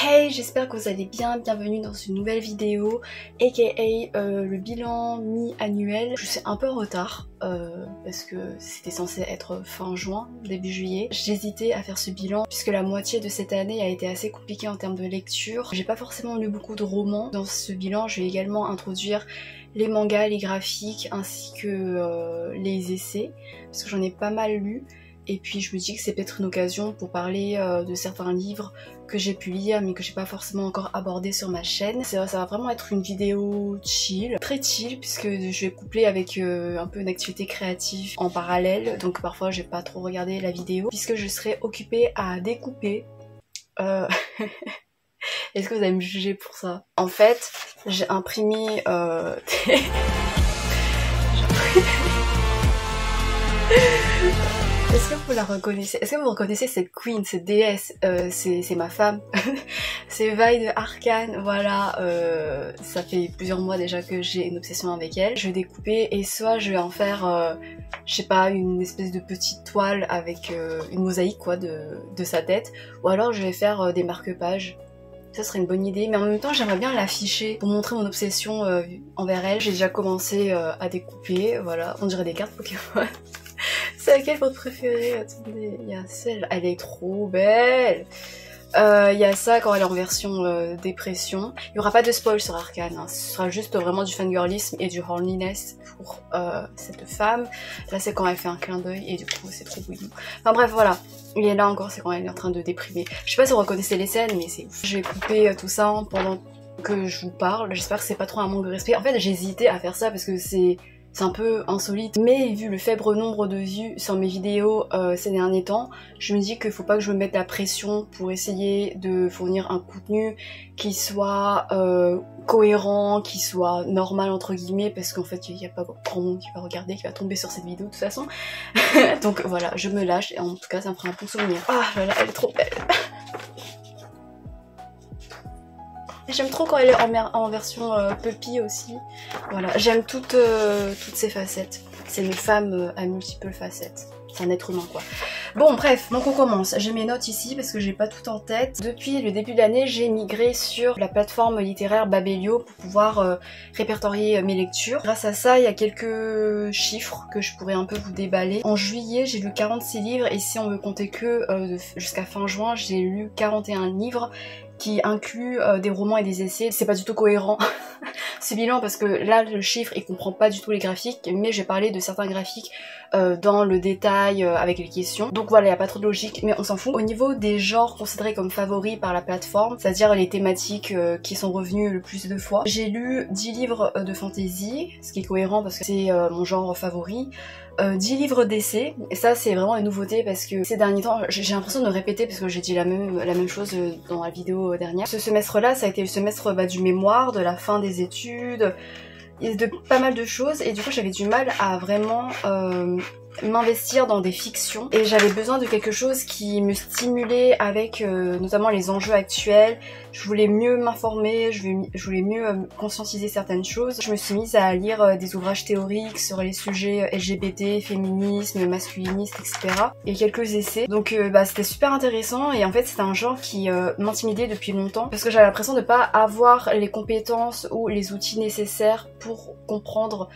Hey, j'espère que vous allez bien, bienvenue dans une nouvelle vidéo, aka le bilan mi-annuel. Je suis un peu en retard parce que c'était censé être fin juin, début juillet. J'hésitais à faire ce bilan puisque la moitié de cette année a été assez compliquée en termes de lecture. J'ai pas forcément lu beaucoup de romans. Dans ce bilan, je vais également introduire les mangas, les graphiques ainsi que les essais parce que j'en ai pas mal lu. Et puis je me dis que c'est peut-être une occasion pour parler de certains livres que j'ai pu lire mais que j'ai pas forcément encore abordé sur ma chaîne. Ça va vraiment être une vidéo chill, très chill, puisque je vais coupler avec un peu une activité créative en parallèle. Donc parfois je vais pas trop regarder la vidéo puisque je serai occupée à découper. Est-ce que vous allez me juger pour ça? En fait, j'ai imprimé Est-ce que vous la reconnaissez? Est-ce que vous reconnaissez cette queen, cette déesse? C'est ma femme. C'est Vi de Arcane, voilà. Ça fait plusieurs mois déjà que j'ai une obsession avec elle. Je vais découper et soit je vais en faire, je sais pas, une espèce de petite toile avec une mosaïque quoi de sa tête. Ou alors je vais faire des marque-pages. Ça serait une bonne idée, mais en même temps j'aimerais bien l'afficher pour montrer mon obsession envers elle. J'ai déjà commencé à découper, voilà. On dirait des cartes Pokémon. C'est laquelle votre préférée? Attendez, il y a celle, elle est trop belle. Il y a ça quand elle est en version dépression. Il n'y aura pas de spoil sur Arcane, hein. Ce sera juste vraiment du fangirlisme et du horniness pour cette femme. Là c'est quand elle fait un clin d'œil et du coup c'est trop bouillant. Enfin bref voilà. Et là encore c'est quand elle est en train de déprimer. Je sais pas si vous reconnaissez les scènes mais c'est ouf. Je vais couper tout ça pendant que je vous parle. J'espère que c'est pas trop un manque de respect. En fait j'ai hésité à faire ça parce que c'est un peu insolite, mais vu le faible nombre de vues sur mes vidéos ces derniers temps, je me dis qu'il faut pas que je me mette la pression pour essayer de fournir un contenu qui soit cohérent, qui soit normal entre guillemets, parce qu'en fait il n'y a pas grand monde qui va regarder, qui va tomber sur cette vidéo de toute façon. Donc voilà, je me lâche et en tout cas ça me fera un bon souvenir. Ah là là, elle est trop belle. J'aime trop quand elle est en version puppy aussi. Voilà, j'aime toutes ces facettes. C'est une femme à multiples facettes. C'est un être humain quoi. Bon bref, donc on commence. J'ai mes notes ici parce que j'ai pas tout en tête. Depuis le début de l'année, j'ai migré sur la plateforme littéraire Babelio pour pouvoir répertorier mes lectures. Grâce à ça, il y a quelques chiffres que je pourrais un peu vous déballer. En juillet, j'ai lu 46 livres et si on veut compter que jusqu'à fin juin, j'ai lu 41 livres qui inclut des romans et des essais. C'est pas du tout cohérent ce bilan parce que là le chiffre il comprend pas du tout les graphiques, mais j'ai parlé de certains graphiques dans le détail avec les questions. Donc voilà, il n'y a pas trop de logique, mais on s'en fout. Au niveau des genres considérés comme favoris par la plateforme, c'est-à-dire les thématiques qui sont revenues le plus de fois, j'ai lu 10 livres de fantasy, ce qui est cohérent parce que c'est mon genre favori. 10 livres d'essais, et ça c'est vraiment une nouveauté parce que ces derniers temps j'ai l'impression de répéter parce que j'ai dit la même chose dans la vidéo dernière. Ce semestre là ça a été le semestre du mémoire, de la fin des études, de pas mal de choses et du coup j'avais du mal à vraiment m'investir dans des fictions et j'avais besoin de quelque chose qui me stimulait avec notamment les enjeux actuels. Je voulais mieux m'informer, je voulais mieux conscientiser certaines choses. Je me suis mise à lire des ouvrages théoriques sur les sujets LGBT, féminisme, masculiniste, etc. et quelques essais. Donc c'était super intéressant et en fait c'était un genre qui m'intimidait depuis longtemps parce que j'avais l'impression de pas avoir les compétences ou les outils nécessaires pour comprendre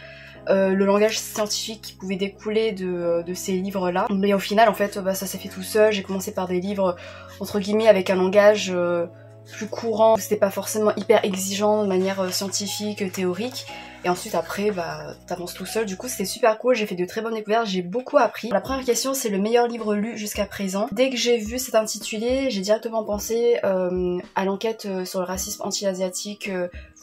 le langage scientifique qui pouvait découler de ces livres-là. Mais au final, en fait, ça s'est fait tout seul. J'ai commencé par des livres, entre guillemets, avec un langage plus courant. C'était pas forcément hyper exigeant de manière scientifique, théorique. Et ensuite, après, t'avances tout seul. Du coup, c'était super cool. J'ai fait de très bonnes découvertes. J'ai beaucoup appris. La première question, c'est le meilleur livre lu jusqu'à présent. Dès que j'ai vu cet intitulé, j'ai directement pensé à l'enquête sur le racisme anti-asiatique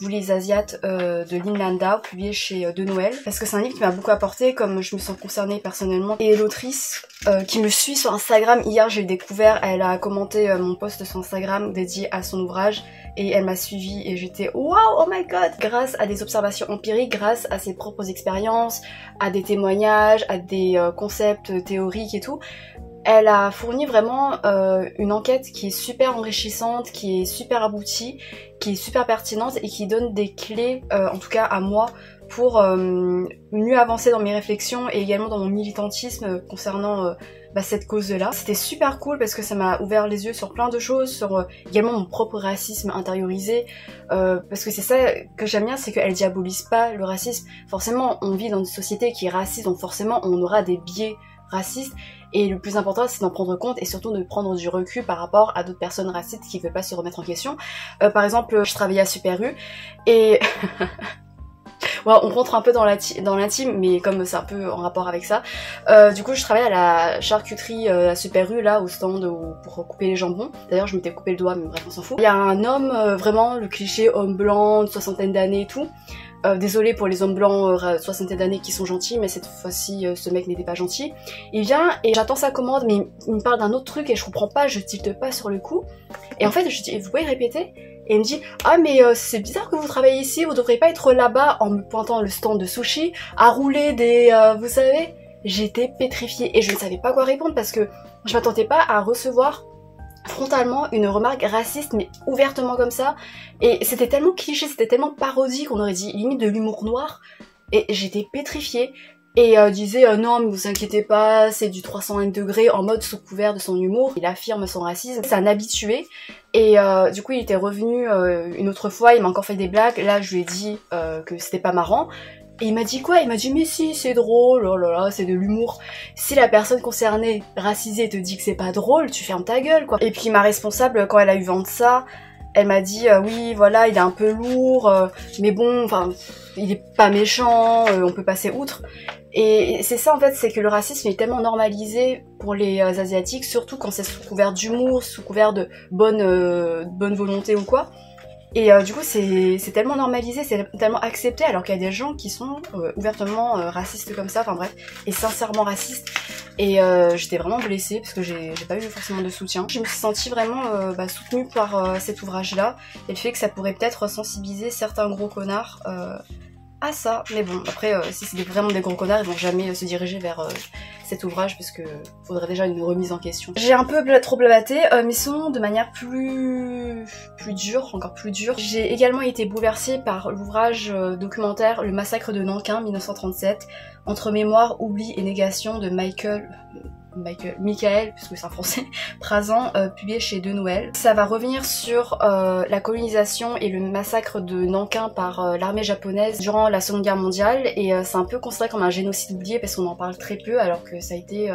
Vous les Asiates de Lynn Landau, publié chez De Noël. Parce que c'est un livre qui m'a beaucoup apporté, comme je me sens concernée personnellement. Et l'autrice qui me suit sur Instagram, hier j'ai découvert, elle a commenté mon post sur Instagram dédié à son ouvrage. Et elle m'a suivi et j'étais wow, oh my god! Grâce à des observations empiriques, grâce à ses propres expériences, à des témoignages, à des concepts théoriques et tout, elle a fourni vraiment une enquête qui est super enrichissante, qui est super aboutie, qui est super pertinente et qui donne des clés, en tout cas à moi, pour mieux avancer dans mes réflexions et également dans mon militantisme concernant cette cause-là. C'était super cool parce que ça m'a ouvert les yeux sur plein de choses, sur également mon propre racisme intériorisé, parce que c'est ça que j'aime bien, c'est qu'elle diabolise pas le racisme. Forcément, on vit dans une société qui est raciste, donc forcément on aura des biais racistes, et le plus important c'est d'en prendre compte et surtout de prendre du recul par rapport à d'autres personnes racistes qui ne veulent pas se remettre en question. Par exemple, je travaillais à Super U et ouais, on rentre un peu dans l'intime, mais comme c'est un peu en rapport avec ça. Du coup, je travaille à la charcuterie à Super U, là, au stand pour couper les jambons. D'ailleurs, je m'étais coupé le doigt, mais bref, on s'en fout. Il y a un homme, vraiment, le cliché homme blanc, de soixantaine d'années et tout. Désolée pour les hommes blancs soixantaine d'années qui sont gentils, mais cette fois-ci ce mec n'était pas gentil. Il vient et j'attends sa commande, mais il me parle d'un autre truc et je comprends pas, je tilte pas sur le coup. Et en fait je dis, vous pouvez répéter? Et il me dit, ah mais c'est bizarre que vous travaillez ici, vous devriez pas être là-bas, en me pointant le stand de sushi, à rouler des... vous savez? J'étais pétrifiée et je ne savais pas quoi répondre parce que je m'attendais pas à recevoir frontalement une remarque raciste, mais ouvertement comme ça, et c'était tellement cliché, c'était tellement parodique, on aurait dit limite de l'humour noir, et j'étais pétrifiée, et disait non mais vous inquiétez pas, c'est du 301 degrés, en mode sous couvert de son humour, il affirme son racisme, c'est un habitué, et du coup il était revenu une autre fois, il m'a encore fait des blagues, là je lui ai dit que c'était pas marrant. Et il m'a dit quoi? Il m'a dit mais si, c'est drôle, oh là là, c'est de l'humour. Si la personne concernée, racisée, te dit que c'est pas drôle, tu fermes ta gueule quoi. Et puis ma responsable, quand elle a eu vent de ça, elle m'a dit oui voilà, il est un peu lourd, mais bon, enfin, il est pas méchant, on peut passer outre. Et c'est ça en fait, c'est que le racisme est tellement normalisé pour les Asiatiques, surtout quand c'est sous couvert d'humour, sous couvert de bonne volonté ou quoi. Et du coup c'est tellement normalisé, c'est tellement accepté, alors qu'il y a des gens qui sont ouvertement racistes comme ça, enfin bref, et sincèrement racistes. Et j'étais vraiment blessée parce que j'ai pas eu forcément de soutien. Je me suis sentie vraiment soutenue par cet ouvrage-là, et le fait que ça pourrait peut-être sensibiliser certains gros connards à ça. Mais bon, après si c'est vraiment des gros connards, ils vont jamais se diriger vers cet ouvrage parce que faudrait déjà une remise en question. J'ai un peu trop blablaté, mais sinon de manière plus dure, encore plus dure. J'ai également été bouleversée par l'ouvrage documentaire Le massacre de Nankin 1937, entre mémoire, oubli et négation de Michael, puisque c'est un français, Prazan, publié chez De Noël. Ça va revenir sur la colonisation et le massacre de Nankin par l'armée japonaise durant la Seconde Guerre mondiale, et c'est un peu considéré comme un génocide oublié parce qu'on en parle très peu alors que ça a été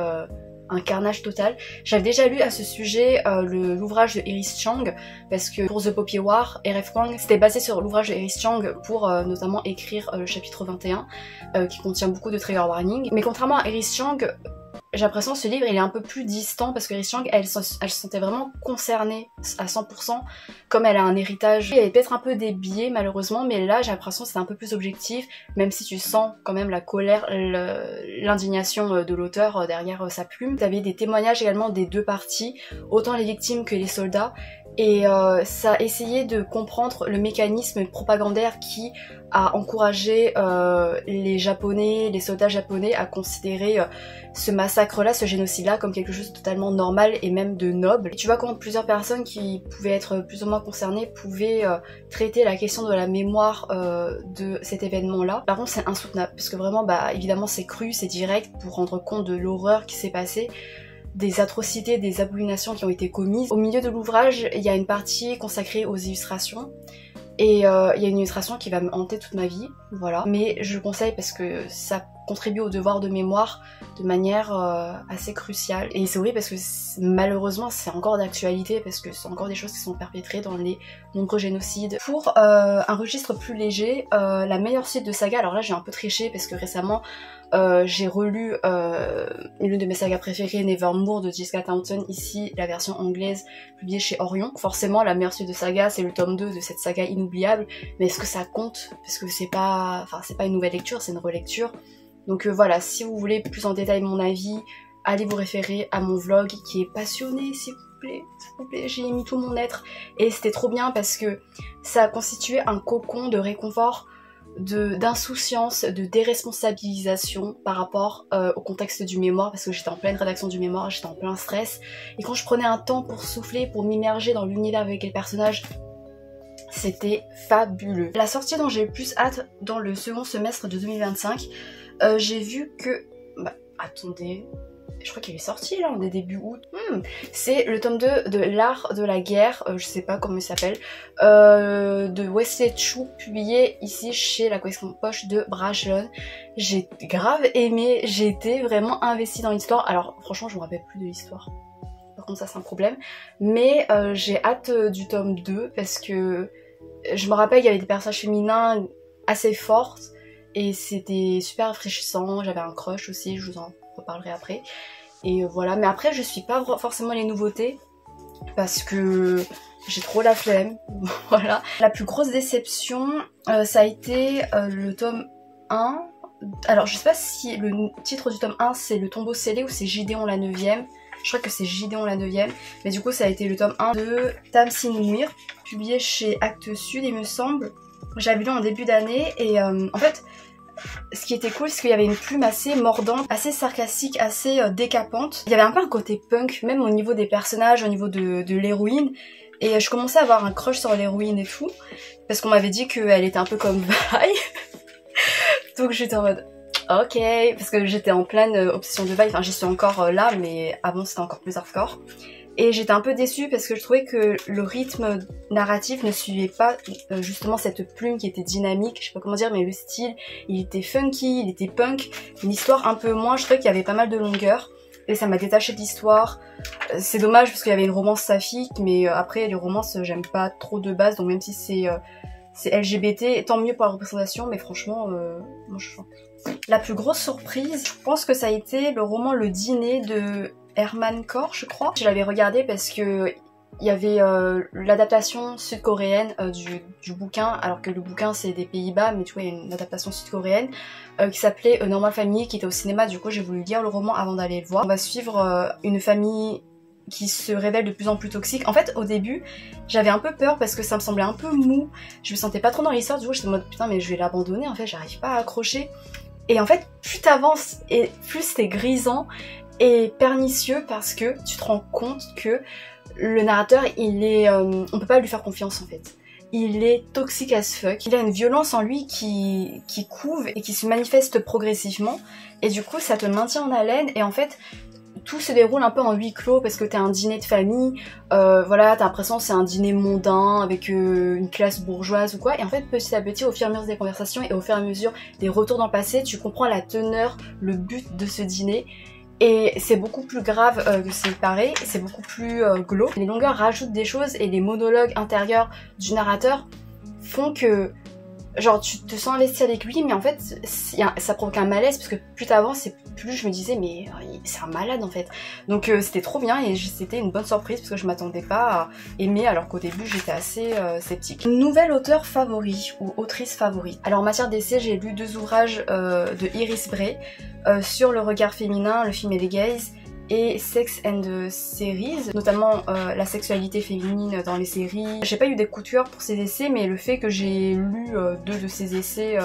un carnage total. J'avais déjà lu à ce sujet l'ouvrage de Iris Chang, parce que pour The Poppy War, R.F. Kuang c'était basé sur l'ouvrage de Iris Chang pour notamment écrire le chapitre 21 qui contient beaucoup de trigger warning. Mais contrairement à Iris Chang, j'ai l'impression que ce livre il est un peu plus distant parce que Iris Chang elle se sentait vraiment concernée à 100%, comme elle a un héritage. Il y avait peut-être un peu des biais malheureusement, mais là j'ai l'impression que c'est un peu plus objectif, même si tu sens quand même la colère, l'indignation de l'auteur derrière sa plume. T'avais des témoignages également des deux parties, autant les victimes que les soldats, et ça a essayé de comprendre le mécanisme propagandaire qui a encouragé les Japonais, les soldats japonais à considérer ce massacre-là, ce génocide-là comme quelque chose de totalement normal et même de noble. Et tu vois comment plusieurs personnes qui pouvaient être plus ou moins concernées pouvaient traiter la question de la mémoire de cet événement-là. Par contre c'est insoutenable, parce que vraiment évidemment c'est cru, c'est direct pour rendre compte de l'horreur qui s'est passée, des atrocités, des abominations qui ont été commises. Au milieu de l'ouvrage, il y a une partie consacrée aux illustrations. Et il y a une illustration qui va me hanter toute ma vie, voilà. Mais je le conseille parce que ça contribue au devoir de mémoire de manière assez cruciale. Et c'est horrible parce que malheureusement c'est encore d'actualité, parce que c'est encore des choses qui sont perpétrées dans les nombreux génocides. Pour un registre plus léger, la meilleure suite de saga, alors là j'ai un peu triché parce que récemment j'ai relu l'une de mes sagas préférées, Nevermore de Jessica Thornton, ici la version anglaise publiée chez Orion. Forcément la meilleure suite de saga c'est le tome 2 de cette saga inoubliable, mais est-ce que ça compte? Parce que c'est pas une nouvelle lecture, c'est une relecture. Donc voilà, si vous voulez plus en détail mon avis, allez vous référer à mon vlog qui est passionné, s'il vous plaît, j'y ai mis tout mon être, et c'était trop bien parce que ça a constitué un cocon de réconfort, d'insouciance, de déresponsabilisation par rapport au contexte du mémoire, parce que j'étais en pleine rédaction du mémoire, j'étais en plein stress, et quand je prenais un temps pour souffler, pour m'immerger dans l'univers avec les personnages, c'était fabuleux. La sortie dont j'ai le plus hâte dans le second semestre de 2025, j'ai vu que... attendez... je crois qu'il est sorti là, on est début août. C'est le tome 2 de L'Art de la guerre, je sais pas comment il s'appelle, de Wesley Chu, publié ici chez la collection poche de Brajlon. J'ai grave aimé, j'ai été vraiment investie dans l'histoire. Alors franchement je me rappelle plus de l'histoire, par contre ça c'est un problème, mais j'ai hâte du tome 2 parce que je me rappelle qu'il y avait des personnages féminins assez fortes et c'était super rafraîchissant. J'avais un crush aussi, je vous en reparlerai après. Et voilà, mais après je suis pas forcément les nouveautés parce que j'ai trop la flemme. Voilà. La plus grosse déception, ça a été le tome 1. Alors je sais pas si le titre du tome 1 c'est Le Tombeau scellé ou c'est Gideon la 9ème. Je crois que c'est Gideon la 9ème, mais du coup ça a été le tome 1 de Tamsin Muir, publié chez Actes Sud il me semble. J'avais lu en début d'année et en fait ce qui était cool c'est qu'il y avait une plume assez mordante, assez sarcastique, assez décapante. Il y avait un peu un côté punk, même au niveau des personnages, au niveau de l'héroïne. Et je commençais à avoir un crush sur l'héroïne et tout, parce qu'on m'avait dit qu'elle était un peu comme Vi. Donc j'étais en mode ok, parce que j'étais en pleine obsession de Vi, enfin j'y suis encore là, mais avant c'était encore plus hardcore. Et j'étais un peu déçue parce que je trouvais que le rythme narratif ne suivait pas justement cette plume qui était dynamique, je sais pas comment dire, mais le style, il était funky, il était punk, une histoire un peu moins, je trouvais qu'il y avait pas mal de longueur. Et ça m'a détaché de l'histoire. C'est dommage parce qu'il y avait une romance saphique, mais après les romances j'aime pas trop de base, donc même si c'est LGBT, tant mieux pour la représentation, mais franchement, moi je chante. La plus grosse surprise, je pense que ça a été le roman Le Dîner de Herman Kor, je crois. Je l'avais regardé parce que il y avait l'adaptation sud-coréenne du bouquin, alors que le bouquin c'est des Pays-Bas, mais tu vois il y a une adaptation sud-coréenne qui s'appelait Normal Family, qui était au cinéma. Du coup j'ai voulu lire le roman avant d'aller le voir. On va suivre une famille qui se révèle de plus en plus toxique. En fait au début j'avais un peu peur parce que ça me semblait un peu mou, je me sentais pas trop dans l'histoire, du coup j'étais en mode putain mais je vais l'abandonner, en fait j'arrive pas à accrocher. Et en fait plus t'avances et plus c'est grisant et pernicieux parce que tu te rends compte que le narrateur il est... on peut pas lui faire confiance en fait. Il est toxique as fuck, il a une violence en lui qui couve et qui se manifeste progressivement et du coup ça te maintient en haleine et en fait tout se déroule un peu en huis clos parce que t'as un dîner de famille, voilà, t'as l'impression que c'est un dîner mondain avec une classe bourgeoise ou quoi, et en fait petit à petit au fur et à mesure des conversations et au fur et à mesure des retours dans le passé, tu comprends la teneur, le but de ce dîner. Et c'est beaucoup plus grave que ce qu'il paraît, c'est beaucoup plus glauque. Les longueurs rajoutent des choses et les monologues intérieurs du narrateur font que genre tu te sens investi avec lui, mais en fait ça provoque un malaise parce que plus t'avances et plus je me disais mais c'est un malade en fait. Donc c'était trop bien et c'était une bonne surprise parce que je m'attendais pas à aimer alors qu'au début j'étais assez sceptique. Nouvel auteur favori ou autrice favorite. Alors en matière d'essai j'ai lu 2 ouvrages de Iris Bray sur le regard féminin, le film et les gays, et Sex and Series, notamment la sexualité féminine dans les séries. J'ai pas eu des coups de cœur pour ces essais, mais le fait que j'ai lu 2 de ces essais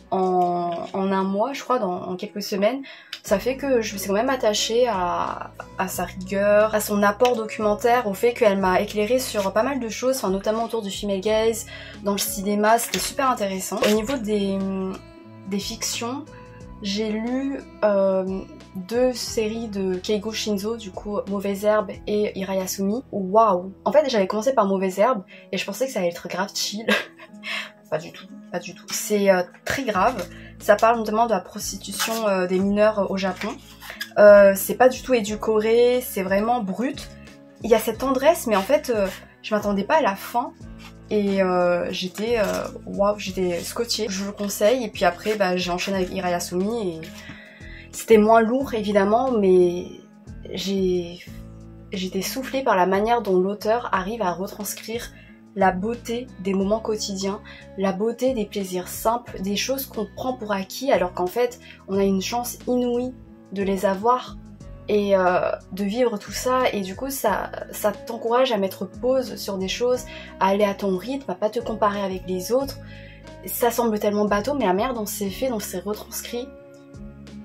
en un mois, je crois, en quelques semaines, ça fait que je me suis quand même attachée à sa rigueur, à son apport documentaire, au fait qu'elle m'a éclairée sur pas mal de choses, enfin, notamment autour du female gaze, dans le cinéma, c'était super intéressant. Au niveau des fictions, j'ai lu 2 séries de Keigo Shinzo, du coup Mauvaise Herbe et Hirayasumi. Waouh! En fait j'avais commencé par Mauvaise Herbe et je pensais que ça allait être grave chill. Pas du tout, pas du tout. C'est très grave, ça parle notamment de la prostitution des mineurs au Japon. C'est pas du tout édulcoré, c'est vraiment brut. Il y a cette tendresse mais en fait je m'attendais pas à la fin. Et j'étais waouh, j'étais scotchée. Je vous le conseille et puis après j'ai enchaîné avec Hirayasumi et c'était moins lourd évidemment, mais j'étais soufflée par la manière dont l'auteur arrive à retranscrire la beauté des moments quotidiens, la beauté des plaisirs simples, des choses qu'on prend pour acquis alors qu'en fait on a une chance inouïe de les avoir et de vivre tout ça, et du coup ça t'encourage à mettre pause sur des choses, à aller à ton rythme, à pas te comparer avec les autres. Ça semble tellement bateau mais la manière dont c'est fait, dont c'est retranscrit,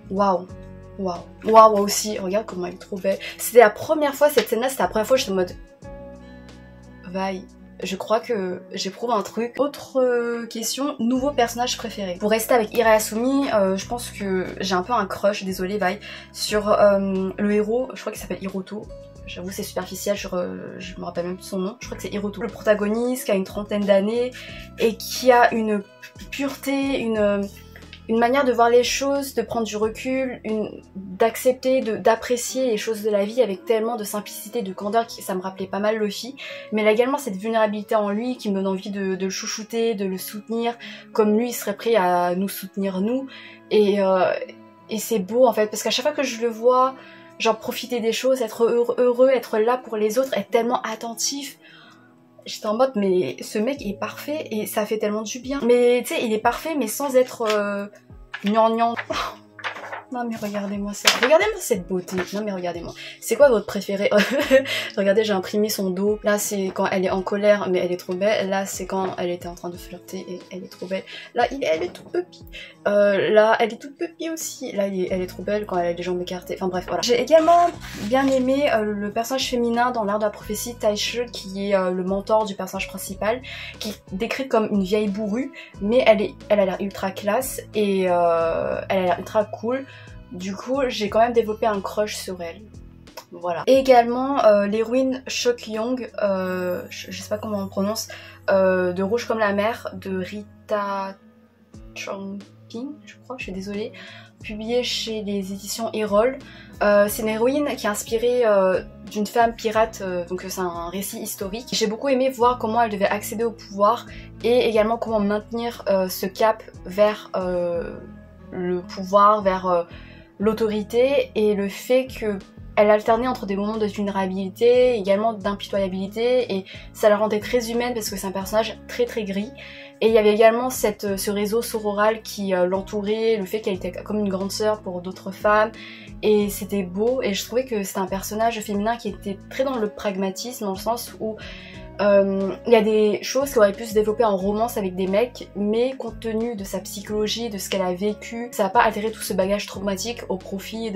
waouh, waouh, waouh aussi, regarde comment elle est trop belle. C'était la première fois, cette scène là c'était la première fois que j'étais en mode Vi, je crois que j'éprouve un truc. Autre question, nouveau personnage préféré. Pour rester avec Irayasumi, je pense que j'ai un peu un crush, désolé bye, sur le héros, je crois qu'il s'appelle Hiroto. J'avoue c'est superficiel, je me rappelle même plus son nom, je crois que c'est Hiroto. Le protagoniste qui a une trentaine d'années et qui a une pureté, une manière de voir les choses, de prendre du recul, d'accepter, d'apprécier les choses de la vie avec tellement de simplicité, de candeur, ça me rappelait pas mal Luffy. Mais il a également cette vulnérabilité en lui qui me donne envie de le chouchouter, de le soutenir, comme lui il serait prêt à nous soutenir nous. Et c'est beau en fait, parce qu'à chaque fois que je le vois, genre profiter des choses, être heureux, être là pour les autres, être tellement attentif. J'étais en mode mais ce mec est parfait et ça fait tellement du bien. Mais tu sais il est parfait mais sans être gnangnan. Non mais regardez-moi ça. Regardez-moi cette beauté. Non mais regardez-moi. C'est quoi votre préféré? Regardez j'ai imprimé son dos. Là c'est quand elle est en colère mais elle est trop belle. Là c'est quand elle était en train de flirter et elle est trop belle. Là elle est toute pupille. Là elle est toute pupille aussi. Là elle est trop belle quand elle a les jambes écartées. Enfin bref voilà. J'ai également bien aimé le personnage féminin dans l'art de la prophétie, Taishi, qui est le mentor du personnage principal, qui est décrite comme une vieille bourrue, mais elle a l'air ultra classe et elle a l'air ultra cool. Du coup, j'ai quand même développé un crush sur elle. Voilà. Et également, l'héroïne Shokyung, je sais pas comment on prononce, de Rouge comme la mer, de Rita Chomping, je crois, je suis désolée, publiée chez les éditions Erol. C'est une héroïne qui est inspirée d'une femme pirate, donc c'est un récit historique. J'ai beaucoup aimé voir comment elle devait accéder au pouvoir et également comment maintenir ce cap vers le pouvoir, vers l'autorité et le fait qu'elle alternait entre des moments de vulnérabilité, également d'impitoyabilité, et ça la rendait très humaine parce que c'est un personnage très très gris. Et il y avait également ce réseau sororal qui l'entourait, le fait qu'elle était comme une grande sœur pour d'autres femmes, et c'était beau, et je trouvais que c'était un personnage féminin qui était très dans le pragmatisme, dans le sens où il y a des choses qui auraient pu se développer en romance avec des mecs, mais compte tenu de sa psychologie, de ce qu'elle a vécu, ça n'a pas altéré tout ce bagage traumatique au profit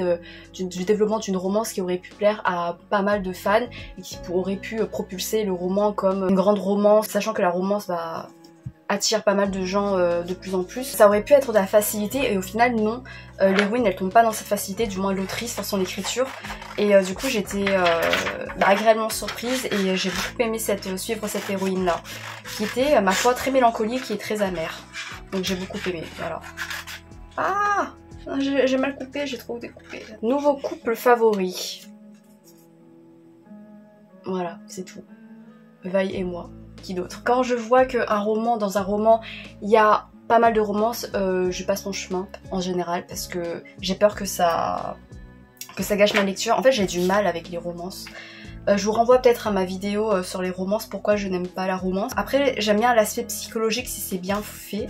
du développement d'une romance qui aurait pu plaire à pas mal de fans et qui aurait pu propulser le roman comme une grande romance, sachant que la romance attire pas mal de gens de plus en plus. Ça aurait pu être de la facilité et au final non, l'héroïne elle tombe pas dans cette facilité, du moins l'autrice dans son écriture, et du coup j'étais agréablement surprise et j'ai beaucoup aimé suivre cette héroïne là, qui était ma foi très mélancolique et très amère, donc j'ai beaucoup aimé, voilà. Ah, j'ai mal coupé, j'ai trop découpé. Nouveau couple favori. Voilà, c'est tout. Vaille et moi. Qui d'autre? Quand je vois dans un roman, il y a pas mal de romances, je passe mon chemin en général parce que j'ai peur que ça gâche ma lecture. En fait, j'ai du mal avec les romances. Je vous renvoie peut-être à ma vidéo sur les romances, pourquoi je n'aime pas la romance. Après, j'aime bien l'aspect psychologique si c'est bien fait.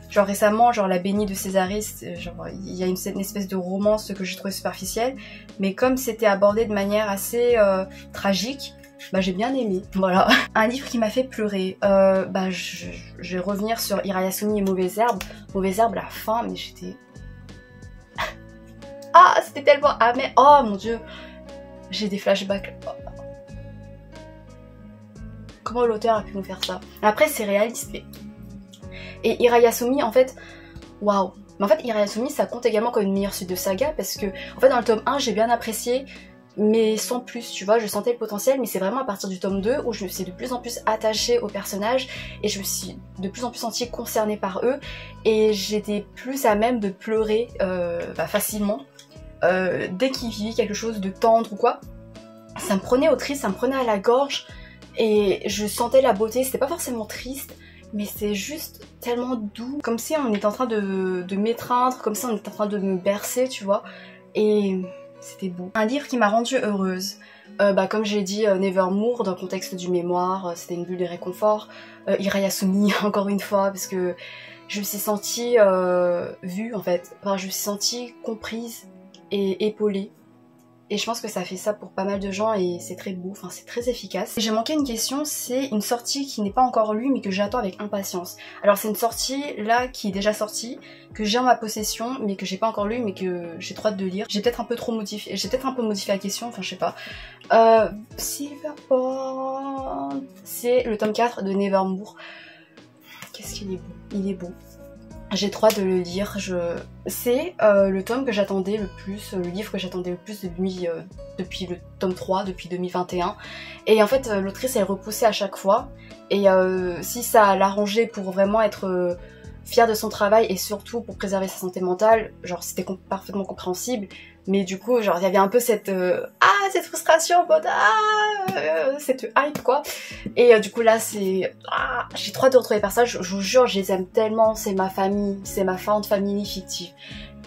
Genre récemment, genre La Bénie de Césaris, il y a une espèce de romance que j'ai trouvé superficielle, mais comme c'était abordé de manière assez tragique, j'ai bien aimé, voilà. Un livre qui m'a fait pleurer, je vais revenir sur Irayasumi et Mauvaises Herbes. Mauvaises Herbes, la fin, mais j'étais... Ah, c'était tellement amer. Oh mon dieu, j'ai des flashbacks. Comment l'auteur a pu nous faire ça? Après, c'est réaliste, mais... Et Irayasumi, en fait, waouh. Mais en fait, Irayasumi, ça compte également comme une meilleure suite de saga, parce que, en fait, dans le tome 1, j'ai bien apprécié, mais sans plus, tu vois, je sentais le potentiel, mais c'est vraiment à partir du tome 2 où je me suis de plus en plus attachée aux personnages et je me suis de plus en plus sentie concernée par eux et j'étais plus à même de pleurer facilement dès qu'il vivait quelque chose de tendre ou quoi. Ça me prenait aux tristes, ça me prenait à la gorge et je sentais la beauté, c'était pas forcément triste, mais c'est juste tellement doux, comme si on était en train de m'étreindre, comme si on était en train de me bercer, tu vois, et... c'était beau. Un livre qui m'a rendue heureuse. Comme j'ai dit, Nevermore, dans le contexte du mémoire, c'était une bulle de réconfort. Irayasumi, encore une fois, parce que je me suis sentie vue, en fait. Enfin, je me suis sentie comprise et épaulée. Et je pense que ça fait ça pour pas mal de gens et c'est très beau, enfin c'est très efficace. J'ai manqué une question, c'est une sortie qui n'est pas encore lue mais que j'attends avec impatience. Alors c'est une sortie là qui est déjà sortie, que j'ai en ma possession mais que j'ai pas encore lue mais que j'ai trop hâte de lire. J'ai peut-être un peu trop modifié, j'ai peut-être un peu modifié la question, enfin je sais pas. Silverborn, c'est le tome 4 de Nevermore. Qu'est-ce qu'il est beau, il est beau. J'ai trop hâte de le lire, c'est le tome que j'attendais le plus, le livre que j'attendais le plus depuis le tome 3, depuis 2021. Et en fait, l'autrice elle repoussait à chaque fois. Et si ça l'arrangeait pour vraiment être fière de son travail et surtout pour préserver sa santé mentale, genre c'était parfaitement compréhensible. Mais du coup, genre il y avait un peu cette frustration, cette hype quoi. Et du coup là j'ai trop hâte de retrouver les personnages, je vous jure, je les aime tellement, c'est ma famille, c'est ma found family fictive.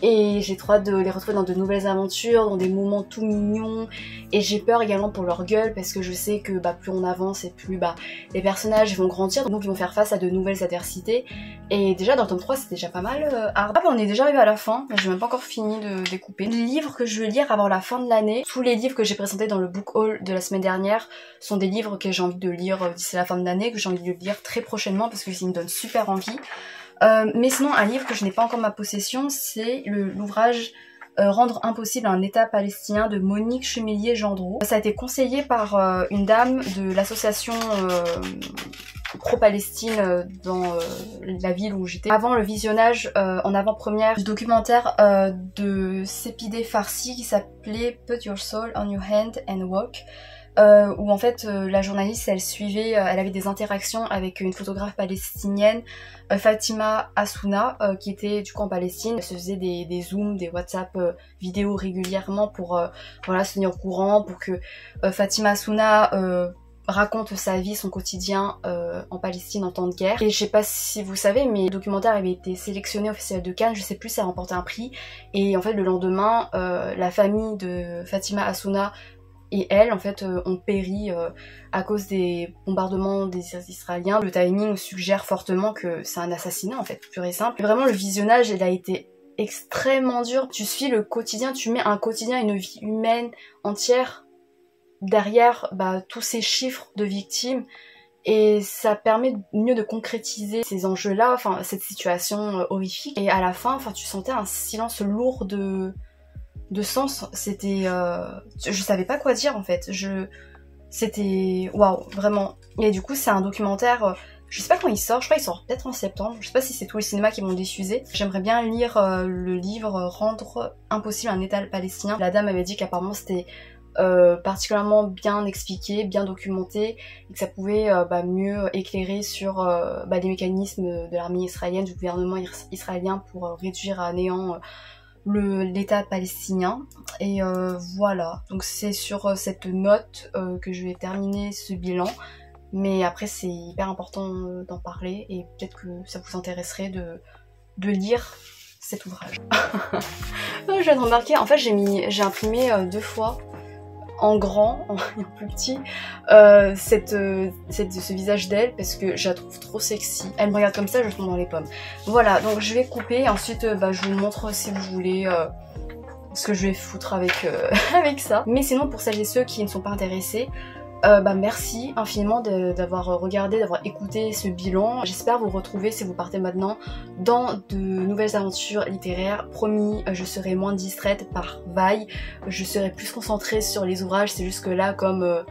Et j'ai trop hâte de les retrouver dans de nouvelles aventures, dans des moments tout mignons. Et j'ai peur également pour leur gueule parce que je sais que plus on avance et plus les personnages vont grandir, donc ils vont faire face à de nouvelles adversités. Et déjà dans le tome 3 c'est déjà pas mal hard. On est déjà arrivé à la fin, j'ai même pas encore fini de découper. Les livres que je veux lire avant la fin de l'année, tous les livres que j'ai présentés dans le book haul de la semaine dernière sont des livres que j'ai envie de lire d'ici la fin de l'année, que j'ai envie de lire très prochainement parce qu'ils me donnent super envie. Mais sinon un livre que je n'ai pas encore en ma possession, c'est l'ouvrage Rendre impossible un État palestinien de Monique Chemélier-Gendreau. Ça a été conseillé par une dame de l'association pro-Palestine dans la ville où j'étais. Avant le visionnage en avant-première du documentaire de Sepideh Farsi qui s'appelait Put Your Soul on Your Hand and Walk. Où en fait la journaliste elle suivait, elle avait des interactions avec une photographe palestinienne, Fatima Assouna, qui était du coup en Palestine. Elle se faisait des zooms, des WhatsApp vidéos régulièrement pour voilà, se tenir au courant, pour que Fatima Assouna raconte sa vie, son quotidien en Palestine en temps de guerre. Et je sais pas si vous savez, mais le documentaire avait été sélectionné au Festival de Cannes, je sais plus, ça a remporté un prix. Et en fait le lendemain, la famille de Fatima Assouna et elle en fait ont péri à cause des bombardements des Israéliens. Le timing suggère fortement que c'est un assassinat en fait, pur et simple. Vraiment le visionnage il a été extrêmement dur. Tu suis le quotidien, tu mets un quotidien, une vie humaine entière derrière tous ces chiffres de victimes. Et ça permet mieux de concrétiser ces enjeux-là, enfin cette situation horrifique. Et à la fin, enfin tu sentais un silence lourd de sens, c'était je savais pas quoi dire en fait, c'était waouh, vraiment. Et du coup c'est un documentaire, je sais pas quand il sort, je crois qu'il sort peut-être en septembre, je sais pas si c'est tous les cinémas qui vont diffuser. J'aimerais bien lire le livre Rendre impossible un État palestinien. La dame avait dit qu'apparemment c'était particulièrement bien expliqué, bien documenté, et que ça pouvait mieux éclairer sur les mécanismes de l'armée israélienne, du gouvernement israélien pour réduire à néant l'État palestinien. Et voilà, donc c'est sur cette note que je vais terminer ce bilan, mais après c'est hyper important d'en parler et peut-être que ça vous intéresserait de lire cet ouvrage. Je viens de remarquer, en fait j'ai imprimé 2 fois en grand, en plus petit, ce visage d'elle parce que je la trouve trop sexy. Elle me regarde comme ça, je tombe dans les pommes. Voilà, donc je vais couper, ensuite je vous montre si vous voulez ce que je vais foutre avec, avec ça. Mais sinon pour celles et ceux qui ne sont pas intéressés, merci infiniment d'avoir regardé, d'avoir écouté ce bilan. J'espère vous retrouver si vous partez maintenant dans de nouvelles aventures littéraires. Promis, je serai moins distraite par vagues, je serai plus concentrée sur les ouvrages. C'est juste que là, comme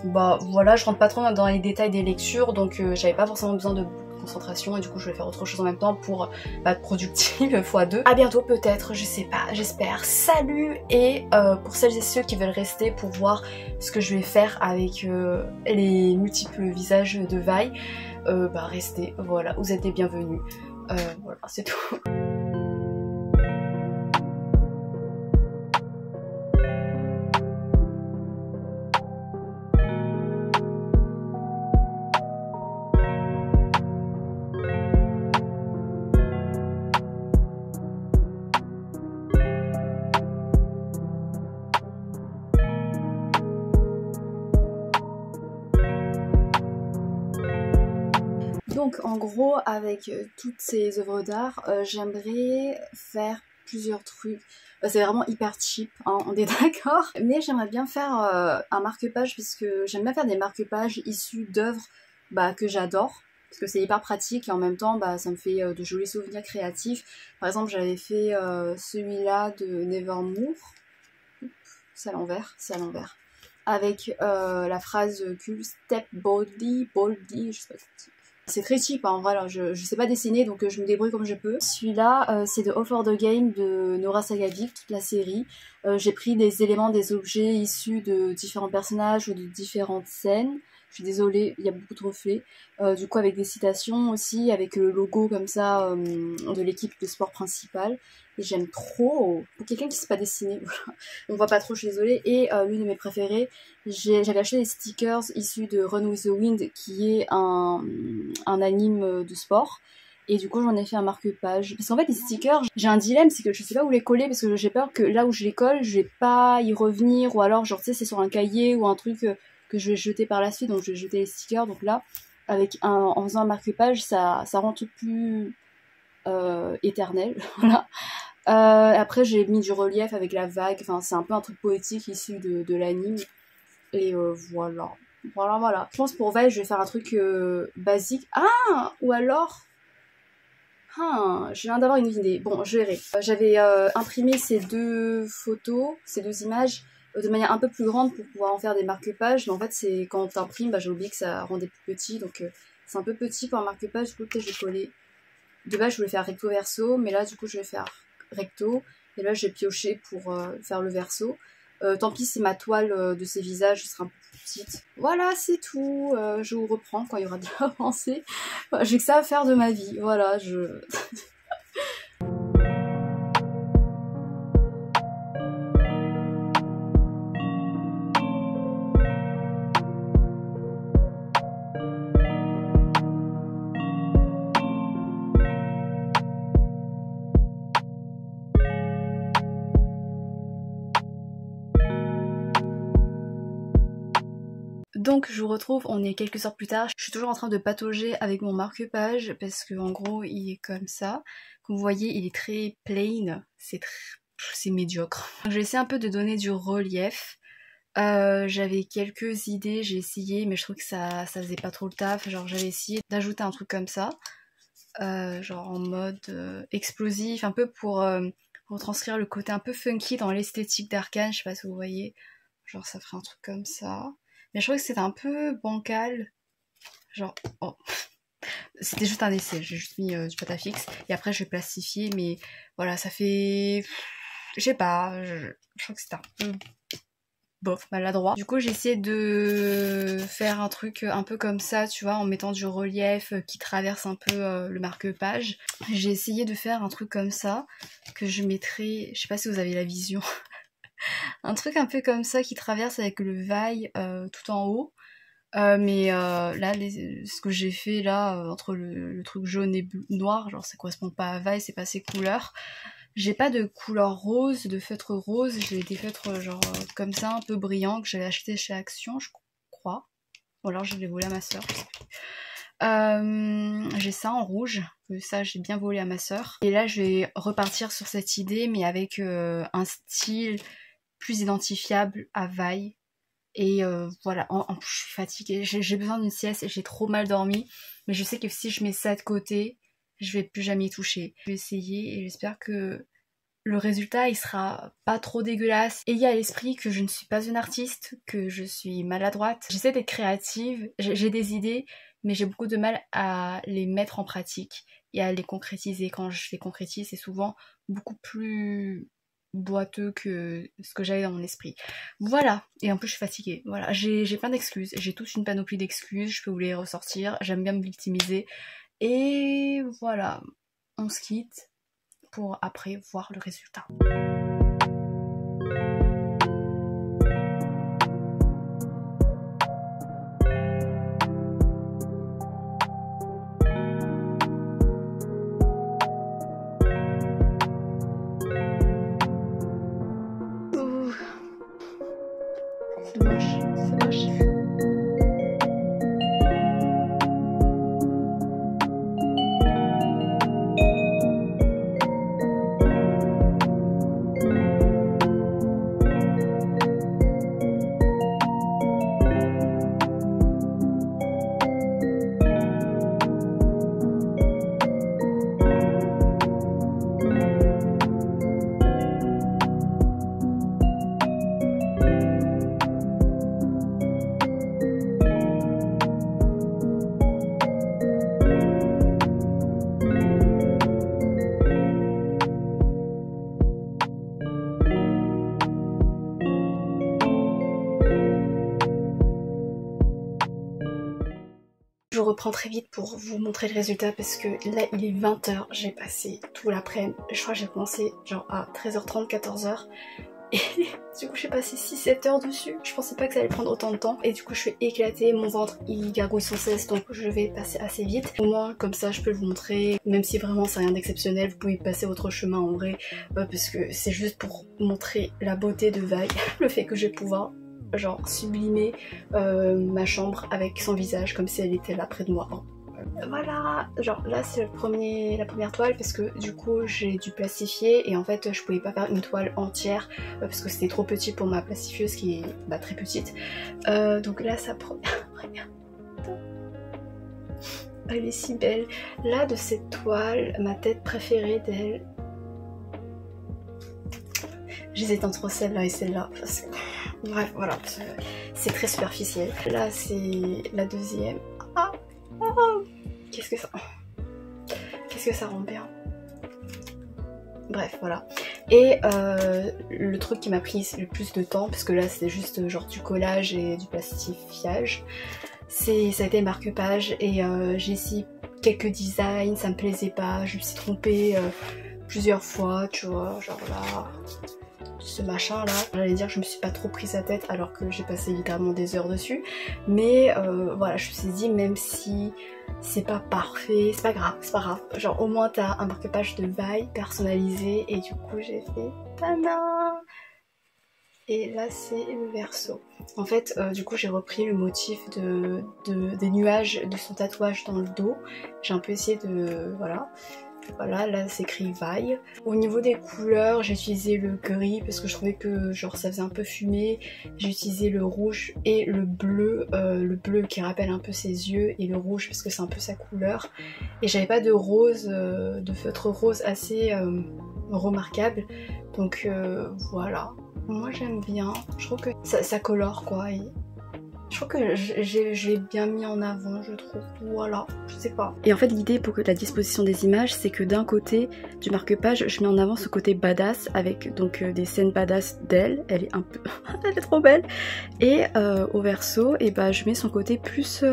voilà, je rentre pas trop dans les détails des lectures, donc j'avais pas forcément besoin de concentration et du coup je vais faire autre chose en même temps pour être productive x2. À bientôt peut-être, je sais pas, j'espère. Salut. Et pour celles et ceux qui veulent rester pour voir ce que je vais faire avec les multiples visages de Vi, restez, voilà, vous êtes les bienvenus. Voilà, c'est tout. Donc en gros avec toutes ces œuvres d'art, j'aimerais faire plusieurs trucs. C'est vraiment hyper cheap, hein, on est d'accord. Mais j'aimerais bien faire un marque-page parce que j'aime bien faire des marque-pages issus d'œuvres que j'adore. Parce que c'est hyper pratique et en même temps ça me fait de jolis souvenirs créatifs. Par exemple j'avais fait celui-là de Nevermore. C'est à l'envers, c'est à l'envers. Avec la phrase culte Step boldly, je sais pas comment dire. C'est très cheap, hein, voilà, je sais pas dessiner donc je me débrouille comme je peux. Celui-là, c'est de All for the Game de Nora Sagavik, toute la série. J'ai pris des éléments, des objets issus de différents personnages ou de différentes scènes. Je suis désolée, il y a beaucoup de reflets. Du coup, avec des citations aussi, avec le logo comme ça de l'équipe de sport principale. Et j'aime trop. Pour quelqu'un qui ne sait pas dessiner, on voit pas trop, je suis désolée. Et l'une de mes préférées, j'avais acheté des stickers issus de Run with the Wind, qui est un anime de sport. Et du coup, j'en ai fait un marque-page. Parce qu'en fait, les stickers, j'ai un dilemme, c'est que je sais pas où les coller, parce que j'ai peur que là où je les colle, je vais pas y revenir. Ou alors, genre, tu sais, c'est sur un cahier ou un truc que je vais jeter par la suite. Donc, je vais jeter les stickers. Donc là, en faisant un marque-page, ça rend tout plus éternel. Voilà. Après j'ai mis du relief avec la vague, enfin c'est un peu un truc poétique issu de l'anime et voilà. Je pense pour Vaille je vais faire un truc basique. Ou alors je viens d'avoir une idée. Bon, je verrai. J'avais imprimé ces deux photos, ces deux images de manière un peu plus grande pour pouvoir en faire des marque-pages, mais en fait c'est quand t'imprimes, j'ai oublié que ça rendait plus petit, donc c'est un peu petit pour un marque-page. Du coup peut-être je vais coller. De base je voulais faire recto verso, mais là du coup je vais faire recto, et là j'ai pioché pour faire le verso. Tant pis si ma toile de ces visages sera un peu plus petite. Voilà, c'est tout. Je vous reprends quand il y aura de l'avancée. Voilà, j'ai que ça à faire de ma vie. Voilà, Donc je vous retrouve, on est quelques heures plus tard, je suis toujours en train de patauger avec mon marque-page parce que en gros il est comme ça. Comme vous voyez il est très plain, c'est médiocre. Je vais essayer un peu de donner du relief. J'avais quelques idées, j'ai essayé mais je trouve que ça faisait pas trop le taf. Genre j'avais essayé d'ajouter un truc comme ça, genre en mode explosif, un peu pour retranscrire le côté un peu funky dans l'esthétique d'Arcane, je sais pas si vous voyez. Genre ça ferait un truc comme ça. Mais je trouvais que c'était un peu bancal. Genre, oh. C'était juste un essai, j'ai juste mis du pâte à fixe. Et après, je vais plastifier, mais voilà, ça fait... Je sais pas, je trouve que c'était un peu bof, maladroit. Du coup, j'ai essayé de faire un truc un peu comme ça, tu vois, en mettant du relief qui traverse un peu le marque-page. J'ai essayé de faire un truc comme ça, que je mettrai... Je sais pas si vous avez la vision... Un truc un peu comme ça qui traverse avec le vaille tout en haut. Mais là, ce que j'ai fait là, entre le truc jaune et noir, genre ça correspond pas à vaille, c'est pas ses couleurs. J'ai pas de couleur rose, de feutre rose, j'ai des feutres genre comme ça, un peu brillants, que j'avais acheté chez Action, je crois. Ou alors je l'ai volé à ma soeur. J'ai ça en rouge, ça j'ai bien volé à ma soeur. Et là je vais repartir sur cette idée, mais avec un style plus identifiable à vaille. Et voilà, en plus je suis fatiguée, j'ai besoin d'une sieste et j'ai trop mal dormi. Mais je sais que si je mets ça de côté, je vais plus jamais y toucher. Je vais essayer et j'espère que le résultat il sera pas trop dégueulasse. Ayez à l'esprit que je ne suis pas une artiste, que je suis maladroite. J'essaie d'être créative, j'ai des idées, mais j'ai beaucoup de mal à les mettre en pratique et à les concrétiser. Quand je les concrétise, c'est souvent beaucoup plus boiteux que ce que j'avais dans mon esprit. Voilà, et en plus je suis fatiguée. Voilà, j'ai plein d'excuses, j'ai toute une panoplie d'excuses, je peux vous les ressortir, j'aime bien me victimiser. Et voilà, on se quitte pour après voir le résultat. C'est moche, c'est moche. reprends très vite pour vous montrer le résultat parce que là il est 20 h, j'ai passé tout l'après-midi, je crois que j'ai commencé genre à 13h30, 14h et du coup j'ai passé 6-7 heures dessus, je pensais pas que ça allait prendre autant de temps et du coup je suis éclatée, mon ventre il gargouille sans cesse donc je vais passer assez vite. Au moins comme ça je peux vous montrer, même si vraiment c'est rien d'exceptionnel, vous pouvez passer votre chemin en vrai parce que c'est juste pour montrer la beauté de Vi, le fait que je vais pouvoir genre sublimer ma chambre avec son visage comme si elle était là près de moi. Voilà, genre là c'est la première toile parce que du coup j'ai dû plastifier et en fait je pouvais pas faire une toile entière parce que c'était trop petit pour ma plastifieuse qui est très petite. Donc là sa première, regarde, elle est si belle. Là de cette toile, ma tête préférée d'elle, j'hésite entre celle-là et celle-là parce que bref voilà, c'est très superficiel. Là c'est la deuxième. Qu'est-ce que ça rend bien. Bref voilà. Et le truc qui m'a pris le plus de temps, parce que là c'était juste genre du collage et du plastifiage, ça a été marque-page et j'ai essayé quelques designs, ça me plaisait pas, je me suis trompée plusieurs fois, tu vois, genre là, ce machin là, j'allais dire que je me suis pas trop prise la tête alors que j'ai passé littéralement des heures dessus, mais voilà, je me suis dit même si c'est pas parfait, c'est pas grave, genre au moins t'as un marque-page de Vi personnalisé et du coup j'ai fait tada. Et là c'est le verso. En fait du coup j'ai repris le motif des nuages de son tatouage dans le dos, j'ai un peu essayé de voilà, là c'est écrit Vi. Au niveau des couleurs, j'ai utilisé le gris parce que je trouvais que genre ça faisait un peu fumé. J'ai utilisé le rouge et le bleu qui rappelle un peu ses yeux et le rouge parce que c'est un peu sa couleur. Et j'avais pas de rose, de feutre rose assez remarquable. Donc voilà, moi j'aime bien. Je trouve que ça colore quoi. Et je trouve que j'ai bien mis en avant, je trouve. Voilà, je sais pas. Et en fait, l'idée pour la disposition des images, c'est que d'un côté du marque-page, je mets en avant ce côté badass avec donc des scènes badass d'elle. Elle est un peu, elle est trop belle. Et au verso, et bah je mets son côté plus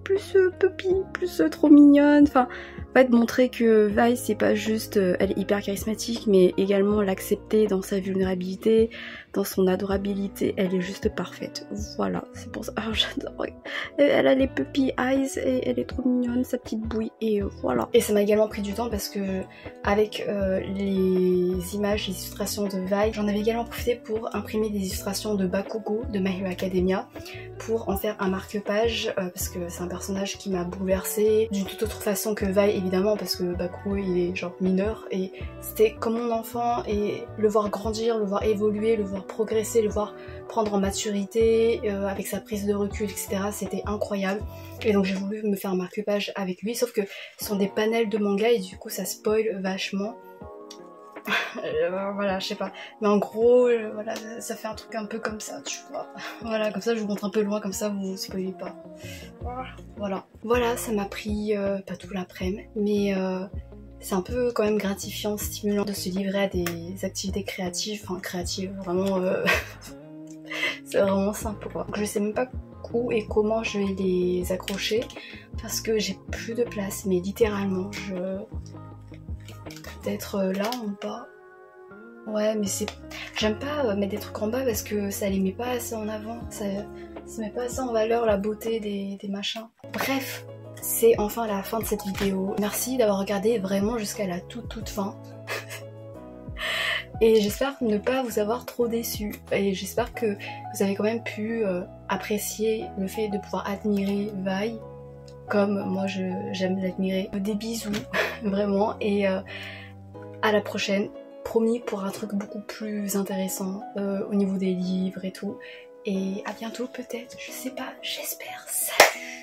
puppy, plus trop mignonne. Enfin, en fait, montrer que Vi c'est pas juste, elle est hyper charismatique, mais également l'accepter dans sa vulnérabilité, dans son adorabilité, elle est juste parfaite. Voilà, c'est pour ça. Oh, j'adore. Elle a les puppy eyes et elle est trop mignonne, sa petite bouille, et voilà. Et ça m'a également pris du temps parce que avec les images, les illustrations de Vi, j'en avais également profité pour imprimer des illustrations de Bakugo de My Hero Academia pour en faire un marque-page parce que c'est un personnage qui m'a bouleversée d'une toute autre façon que Vi évidemment parce que Bakugo il est genre mineur et c'était comme mon enfant et le voir grandir, le voir évoluer, le voir progresser, le voir prendre en maturité avec sa prise de recul etc, c'était incroyable et donc j'ai voulu me faire un marque-page avec lui sauf que ce sont des panels de manga et du coup ça spoil vachement. Voilà, je sais pas. Mais en gros, voilà, ça fait un truc un peu comme ça, tu vois. Voilà, comme ça je vous montre un peu loin, comme ça vous spoilez pas. Voilà. Voilà, ça m'a pris pas tout l'après-midi, mais c'est un peu quand même gratifiant, stimulant de se livrer à des activités créatives, enfin créatives, vraiment c'est vraiment simple quoi. Donc, je sais même pas où et comment je vais les accrocher parce que j'ai plus de place, mais littéralement peut-être là en bas. Ouais mais c'est... J'aime pas mettre des trucs en bas parce que ça les met pas assez en avant, ça met pas assez en valeur la beauté des machins. Bref, c'est enfin la fin de cette vidéo. Merci d'avoir regardé vraiment jusqu'à la toute fin. Et j'espère ne pas vous avoir trop déçu. Et j'espère que vous avez quand même pu apprécier le fait de pouvoir admirer Vi comme moi j'aime l'admirer. Des bisous, vraiment. Et à la prochaine. Promis pour un truc beaucoup plus intéressant au niveau des livres et tout. Et à bientôt peut-être, je sais pas, j'espère. Salut!